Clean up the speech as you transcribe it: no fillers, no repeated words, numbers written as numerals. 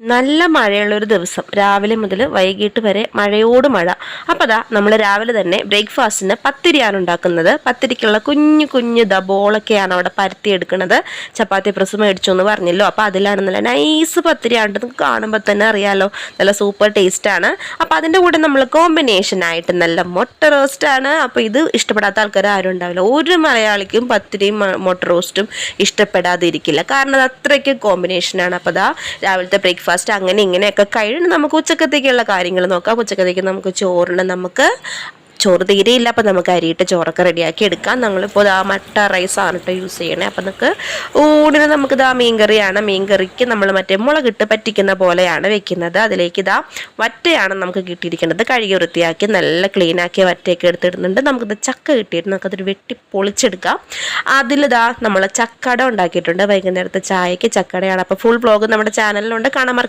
നല്ല മഴയുള്ളൊരു ദിവസം രാവിലെ മുതൽ വൈകിട്ട് വരെ മഴയോട് മഴ. അപ്പോൾ അതാ നമ്മൾ രാവിലെ തന്നെ ബ്രേക്ക്ഫാസ്റ്റിന് പത്തിരിയാണ് ഉണ്ടാക്കുന്നത്. പത്തിരിക്കുള്ള കുഞ്ഞു കുഞ്ഞു ബോളൊക്കെയാണ് അവിടെ പരത്തിയെടുക്കുന്നത്. ചപ്പാത്തി പ്രസ് മേടിച്ചു എന്ന് പറഞ്ഞല്ലോ, അപ്പോൾ അതിലാണ് നല്ല നൈസ് പത്തിരിയാണ്. നിങ്ങൾക്ക് കാണുമ്പോൾ തന്നെ അറിയാലോ, നല്ല സൂപ്പർ ടേസ്റ്റാണ്. അപ്പോൾ അതിൻ്റെ കൂടെ നമ്മൾ കോമ്പിനേഷനായിട്ട് നല്ല മുട്ട റോസ്റ്റാണ്. അപ്പോൾ ഇത് ഇഷ്ടപ്പെടാത്ത ആൾക്കാർ ആരും ഉണ്ടാവില്ല. ഒരു മലയാളിക്കും പത്തിരിയും മുട്ട റോസ്റ്റും ഇഷ്ടപ്പെടാതിരിക്കില്ല, കാരണം അത് അത്രയ്ക്ക് കോമ്പിനേഷനാണ്. അപ്പോൾ അതാ രാവിലത്തെ ബ്രേക്ക്ഫാസ്റ്റ് അങ്ങനെ ഇങ്ങനെയൊക്കെ കഴിഞ്ഞ് നമുക്ക് ഉച്ചക്കത്തേക്കുള്ള കാര്യങ്ങൾ നോക്കാം. ഉച്ചക്കത്തേക്ക് നമുക്ക് ചോറ് തീരെയില്ല, അപ്പോൾ നമുക്ക് അരിയിട്ട് ചോറൊക്കെ റെഡിയാക്കി എടുക്കാം. നമ്മളിപ്പോൾ മട്ട റൈസാണ് കേട്ടോ യൂസ് ചെയ്യണേ. അപ്പോൾ നമുക്ക് ഊണിന് നമുക്ക് മീൻകറിയാണ്. മീൻകറിക്ക് നമ്മൾ മറ്റേ മുളകിട്ട് പറ്റിക്കുന്ന പോലെയാണ് വെക്കുന്നത്. അതിലേക്ക് വറ്റയാണ് നമുക്ക് കിട്ടിയിരിക്കുന്നത്. കഴുകി വൃത്തിയാക്കി നല്ല ക്ലീനാക്കി വറ്റയൊക്കെ എടുത്തിടുന്നുണ്ട്. നമുക്കിത് ചക്ക കിട്ടിയിട്ട് നമുക്കതൊരു വെട്ടി പൊളിച്ചെടുക്കാം. അതിൽ നമ്മൾ ചക്കട ഉണ്ടാക്കിയിട്ടുണ്ട്. വൈകുന്നേരത്തെ ചായക്ക് ചക്കടയാണ്. അപ്പോൾ ഫുൾ വ്ലോഗ് നമ്മുടെ ചാനലിലുണ്ട്, കാണാൻ